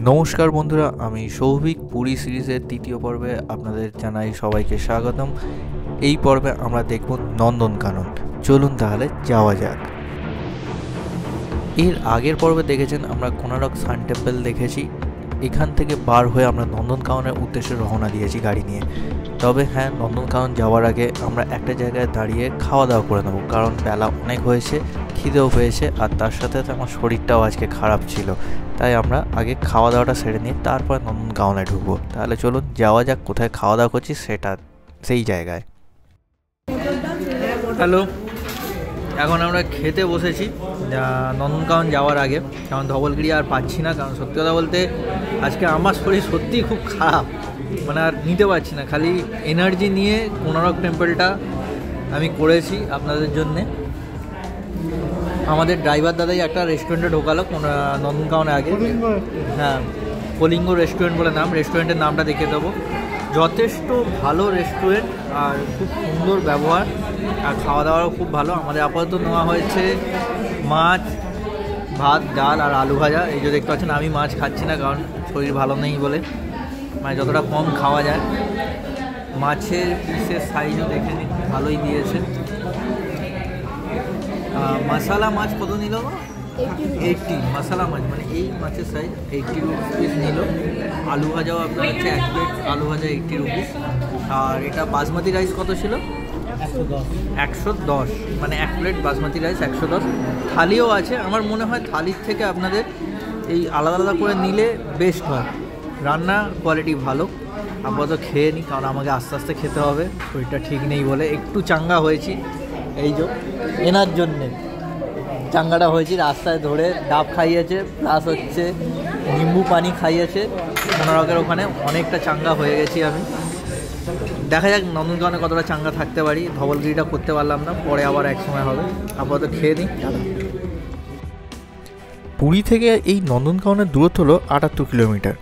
নমস্কার বন্ধুরা, আমি সৌভিক। পুরী সিরিজের তৃতীয় পর্বে আপনাদের জানাই সবাইকে স্বাগতম। এই পর্বে আমরা দেখব নন্দনকানন। চলুন তাহলে যাওয়া যাক। এর আগের পর্বে দেখেছেন আমরা কোনারক সান টেম্পল দেখেছি। এখান থেকে বার হয়ে আমরা নন্দনকাননের উদ্দেশ্যে রওনা দিয়েছি গাড়ি নিয়ে। তবে হ্যাঁ, নন্দনকানন যাওয়ার আগে আমরা একটা জায়গায় দাঁড়িয়ে খাওয়া দাওয়া করে নেবো, কারণ বেলা অনেক হয়েছে, খিদেও হয়েছে, আর তার সাথে আমার শরীরটাও আজকে খারাপ ছিল। তাই আমরা আগে খাওয়া দাওয়াটা সেরে নিয়ে তারপর নন্দনকাননে ঢুকবো। তাহলে চলুন যাওয়া যাক। কোথায় খাওয়া দাওয়া করছি সেই জায়গায়। হ্যালো, এখন আমরা খেতে বসেছি নন্দনকানন যাওয়ার আগে, কারণ ধবলগিরি আর পাচ্ছি না। কারণ সত্যি কথা বলতে আজকে আমার শরীর সত্যিই খুব খারাপ, মানে আর নিতে পারছি না। খালি এনার্জি নিয়ে কোনারক টেম্পলটা আমি করেছি আপনাদের জন্যে। আমাদের ড্রাইভার দাদাই একটা রেস্টুরেন্টে ঢোকালো নন্দনকাননের আগে। হ্যাঁ, কলিঙ্গ রেস্টুরেন্ট বলে নাম। রেস্টুরেন্টের নামটা দেখিয়ে দেবো। যথেষ্ট ভালো রেস্টুরেন্ট আর খুব সুন্দর ব্যবহার, আর খাওয়া দাওয়াও খুব ভালো। আমাদের আপাতত নেওয়া হয়েছে মাছ, ভাত, ডাল আর আলু ভাজা। এই যে দেখতে পাচ্ছেন, আমি মাছ খাচ্ছি না কারণ শরীর ভালো নেই বলে, মানে যতটা কম খাওয়া যায়। মাছের পিসের সাইজও দেখে নিন, ভালোই দিয়েছে। মশালা মাছ কত নিল? 80 মশালা মাছ, মানে এই মাছের সাইজ 80 রুপিস নিল। আলু ভাজাও আপনার হচ্ছে 1 প্লেট আলু ভাজা 80 রুপিস। আর এটা বাসমতি রাইস কত ছিল? 110, মানে 1 প্লেট বাসমতি রাইস 110। থালিও আছে। আমার মনে হয় থালির থেকে আপনাদের এই আলাদা আলাদা করে নিলে বেস্ট হয়। রান্না কোয়ালিটি ভালো। আপাতত খেয়ে নিই, কারণ আমাকে আস্তে আস্তে খেতে হবে, শরীরটা ঠিক নেই বলে। একটু চাঙ্গা হয়েছি, এই যে এনার জন্যে চাঙ্গাটা হয়েছি। রাস্তায় ধরে ডাব খাইয়েছে, প্লাস হচ্ছে নিম্বু পানি খাইয়েছে। কোনারকের ওখানে অনেকটা চাঙ্গা হয়ে গেছি আমি। দেখা যাক নন্দনকাননে কতটা চাঙ্গা থাকতে পারি। ধবলগিরিটা করতে পারলাম না, পরে আবার এক সময় হবে। আপাতত খেয়ে নিই। পুরী থেকে এই নন্দনকাননের দূরত্ব হলো 78 কিলোমিটার।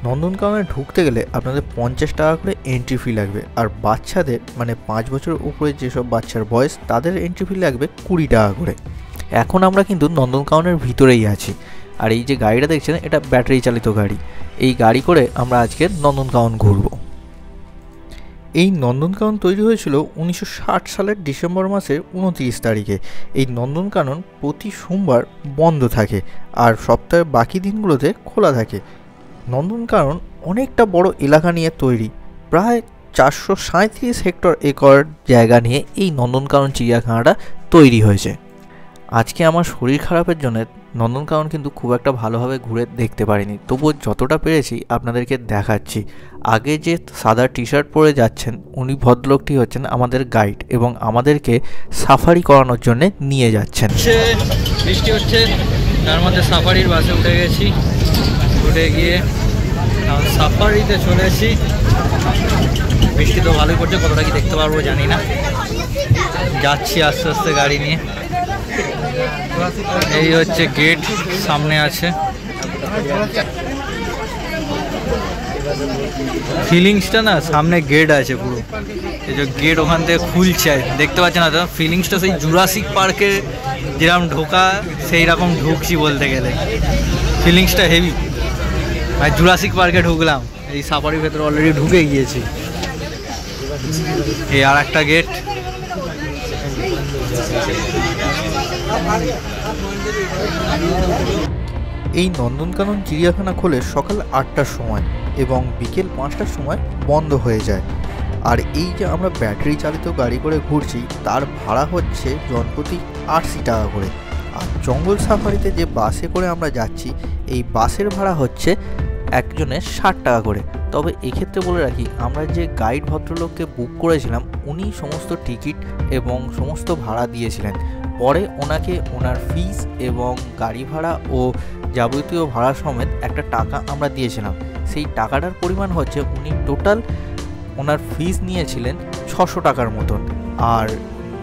নন্দনকাননে ঢুকতে গেলে আপনাদের 50 টাকা করে এন্ট্রি ফি লাগবে, আর বাচ্চাদের মানে 5 বছর উপরে যেসব বাচ্চার বয়স তাদের এন্ট্রি ফি লাগবে 20 টাকা করে। এখন আমরা কিন্তু নন্দনকাননের ভিতরেই আছি, আর এই যে গাড়িটা দেখছেন এটা ব্যাটারি চালিত গাড়ি। এই গাড়ি করে আমরা আজকে নন্দনকানন ঘুরব। এই নন্দনকানন তৈরি হয়েছিল 1960 সালের ডিসেম্বর মাসের 29 তারিখে। এই নন্দনকানন প্রতি সোমবার বন্ধ থাকে আর সপ্তাহের বাকি দিনগুলোতে খোলা থাকে। নন্দনকানন অনেকটা বড় এলাকা নিয়ে তৈরি, প্রায় 437 হেক্টর একর জায়গা নিয়ে এই নন্দনকানন চিড়িয়াখানাটা তৈরি হয়েছে। আজকে আমার শরীর খারাপের জন্য নন্দনকানন কিন্তু খুব একটা ভালোভাবে ঘুরে দেখতে পারিনি, তবুও যতটা পেরেছি আপনাদেরকে দেখাচ্ছি। আগে যে সাদা টি শার্ট পরে যাচ্ছেন উনি ভদ্রলোকটি হচ্ছেন আমাদের গাইড এবং আমাদেরকে সাফারি করানোর জন্য নিয়ে যাচ্ছেন। বৃষ্টি হচ্ছে, তার মধ্যে সাফারির বাসে উঠে গেছি। উঠে গিয়ে সাফারিতে চলেছি। বৃষ্টি তো ভালোই পড়ছে, কতটা কি দেখতে পারবো জানি না। যাচ্ছি আস্তে আস্তে গাড়ি নিয়ে। এই হচ্ছে গেট, সামনে আছে। ফিলিংসটা না, সামনে গেট আছে পুরো, এই যে গেট ওখান থেকে খুলছে, দেখতে পাচ্ছেন না তো? ফিলিংসটা সেই জুরাসিক পার্কে যেরকম ঢোকা সেই রকম ঢুকছি বলতে গেলে। ফিলিংসটা হেভি। আর জুরাসিক পার্কে ঢুকলাম, এই সাফারির ভেতরে অলরেডি ঢুকে গিয়েছি। এই আর একটা গেট। এই নন্দনকানন চিড়িয়াখানা খোলে সকাল 8টার সময় এবং বিকেল 5টার সময় বন্ধ হয়ে যায়। আর এই যে আমরা ব্যাটারি চালিত গাড়ি করে ঘুরছি তার ভাড়া হচ্ছে জনপ্রতি 80 টাকা করে। আর জঙ্গল সাফারিতে যে বাসে করে আমরা যাচ্ছি এই বাসের ভাড়া হচ্ছে একজনের 60 টাকা করে। তবে এক্ষেত্রে বলে রাখি, আমরা যে গাইড ভদ্রলোককে বুক করেছিলাম উনি সমস্ত টিকিট এবং সমস্ত ভাড়া দিয়েছিলেন। পরে ওনাকে ওনার ফিস এবং গাড়ি ভাড়া ও যাবতীয় ভাড়া সমেত একটা টাকা আমরা দিয়েছিলাম। সেই টাকাটার পরিমাণ হচ্ছে উনি টোটাল ওনার ফিস নিয়েছিলেন 600 টাকার মতন। আর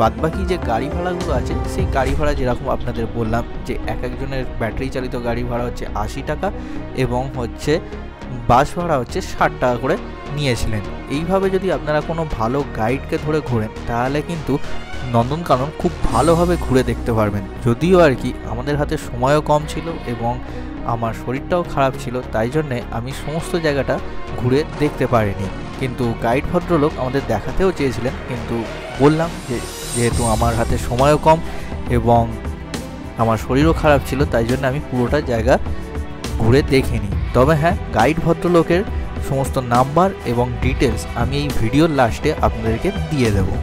বাদবাকি যে গাড়ি ভাড়াগুলো আছে সেই গাড়ি ভাড়া যেরকম আপনাদের বললাম যে একজনের ব্যাটারি চালিত গাড়ি ভাড়া হচ্ছে 80 টাকা এবং হচ্ছে বাস ভাড়া হচ্ছে 60 টাকা করে নিয়েছিলেন। এইভাবে যদি আপনারা কোনো ভালো গাইডকে ধরে ঘোরেন তাহলে কিন্তু নন্দনকানন খুব ভালোভাবে ঘুরে দেখতে পারবেন। যদিও আর কি আমাদের হাতে সময়ও কম ছিল এবং আমার শরীরটাও খারাপ ছিল, তাই জন্যে আমি সমস্ত জায়গাটা ঘুরে দেখতে পারিনি। কিন্তু গাইড ভদ্রলোক আমাদের দেখাতেও চেয়েছিলেন, কিন্তু বললাম যে যেহেতু আমার হাতে সময়ও কম এবং আমার শরীরও খারাপ ছিল তাই জন্য আমি পুরোটা জায়গা ঘুরে দেখিনি। তবে হ্যাঁ, গাইড ভদ্রলোকের সমস্ত নাম্বার এবং ডিটেলস আমি এই ভিডিওর লাস্টে আপনাদেরকে দিয়ে দেবো।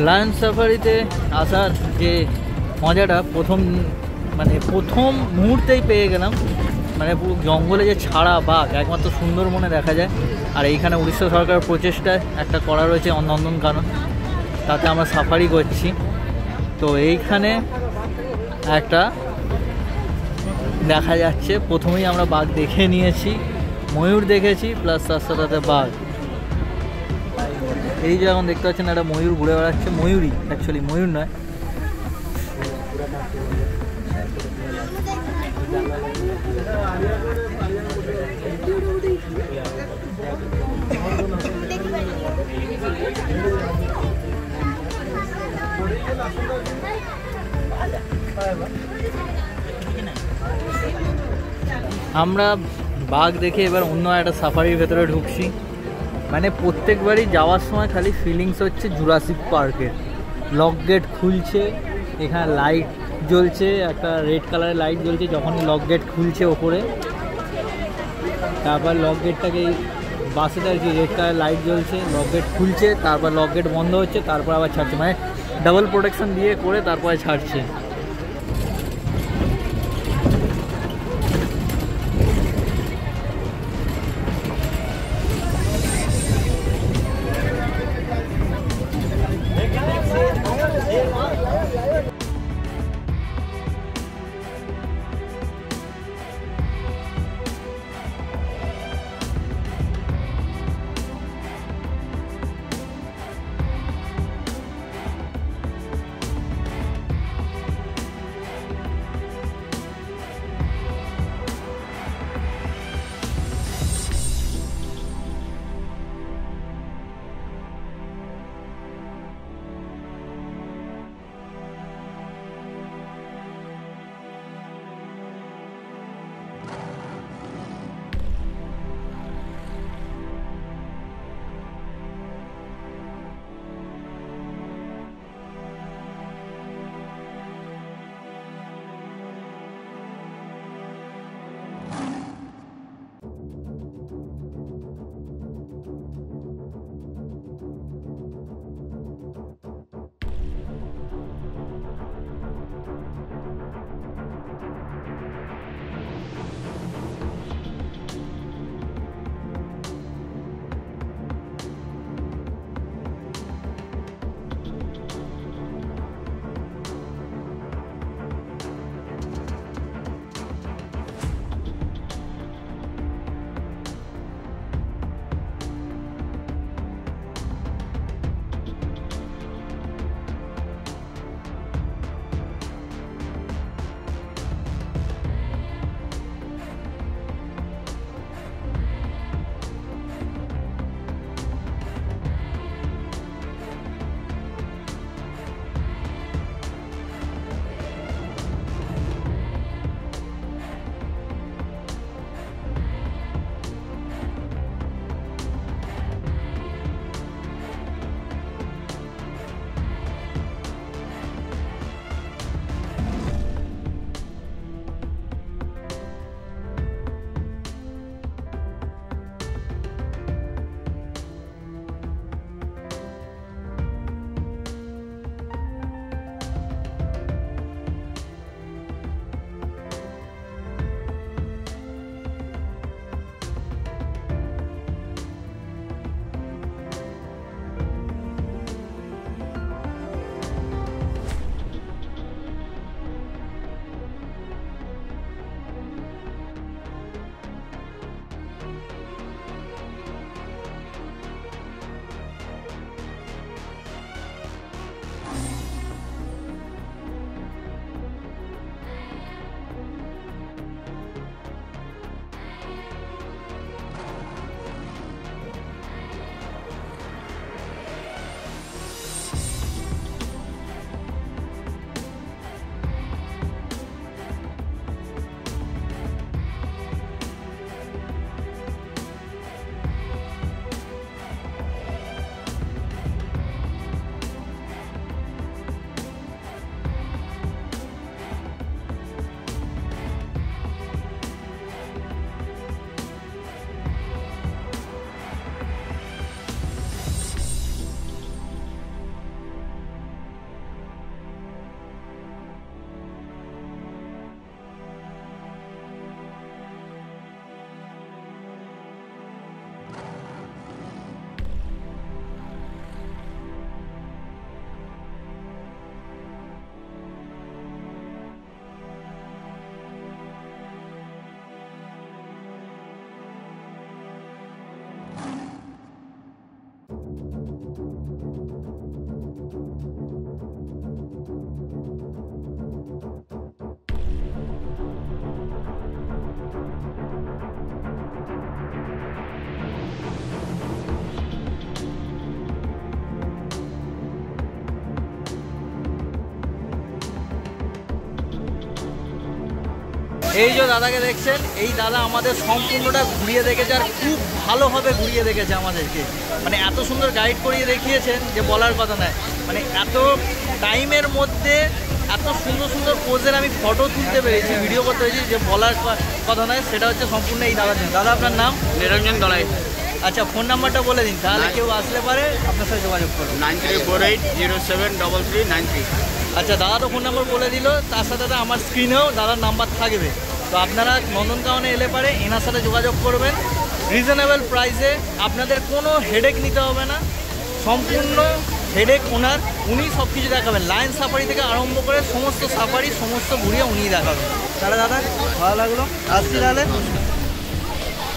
লায়ন সাফারিতে আসার যে মজাটা প্রথম মুহূর্তেই পেয়ে গেলাম। মানে পুরো জঙ্গলে যে ছাড়া বাঘ একমাত্র সুন্দরবনে দেখা যায়। আর এইখানে উড়িষ্যা সরকারের প্রচেষ্টায় একটা করা রয়েছে নন্দনকানন, তাতে আমরা সাফারি করছি। তো এইখানে একটা দেখা যাচ্ছে। প্রথমেই আমরা বাঘ দেখে নিয়েছি, ময়ূর দেখেছি, প্লাস তার সাথে বাঘ। এই যে এখন দেখতে পাচ্ছেন একটা ময়ূর ঘুরে বেড়াচ্ছে, ময়ূরই অ্যাকচুয়ালি, ময়ূর নয়। আমরা বাঘ দেখে এবার অন্য একটা সাফারির ভেতরে ঢুকছি। মানে প্রত্যেকবারই যাওয়ার সময় খালি ফিলিংস হচ্ছে জুরাসিক পার্কের। লক গেট খুলছে, এখানে লাইট জ্বলছে, একটা রেড কালারের লাইট জ্বলছে যখনই লক গেট খুলছে ওপরে। তারপর লক গেটটাকে বাসেতে আর কি রেড কালারের লাইট জ্বলছে, লক গেট খুলছে, তারপর লক গেট বন্ধ হচ্ছে, তারপর আবার ছাড়ছে। মানে ডাবল প্রোটেকশন দিয়ে করে তারপরে ছাড়ছে। এই যে দাদাকে দেখছেন, এই দাদা আমাদের সম্পূর্ণটা ঘুরিয়ে দেখেছে আর খুব ভালোভাবে ঘুরিয়ে দেখেছে আমাদেরকে। মানে এত সুন্দর গাইড করিয়ে দেখিয়েছেন যে বলার কথা নয়। মানে এত টাইমের মধ্যে এত সুন্দর সুন্দর পোজের আমি ফটো তুলতে পেরেছি, ভিডিও করতে পেরেছি, যে বলার কথা নয়। সেটা হচ্ছে সম্পূর্ণ এই দাদার জন্য। দাদা আপনার নাম? নিরঞ্জন দলাই। আচ্ছা, ফোন নাম্বারটা বলে দিন, তাহলে কেউ আসলে পারে আপনার সাথে যোগাযোগ করুন। 9348073393। আচ্ছা, দাদা তো ফোন নাম্বার বলে দিল, তার সাথে সাথে আমার স্ক্রিনেও দাদার নাম্বার থাকবে। তো আপনারা নন্দনকাননে এলে পারে এনার সাথে যোগাযোগ করবেন। রিজনেবল প্রাইসে, আপনাদের কোনো হেডেক নিতে হবে না, সম্পূর্ণ হেডেক ওনার। উনি সব কিছু দেখাবেন, লায়ন সাফারি থেকে আরম্ভ করে সমস্ত সাফারি সমস্ত ঘুরিয়ে উনিই দেখাবেন। তাহলে দাদা ভালো লাগলো, আসছি তাহলে।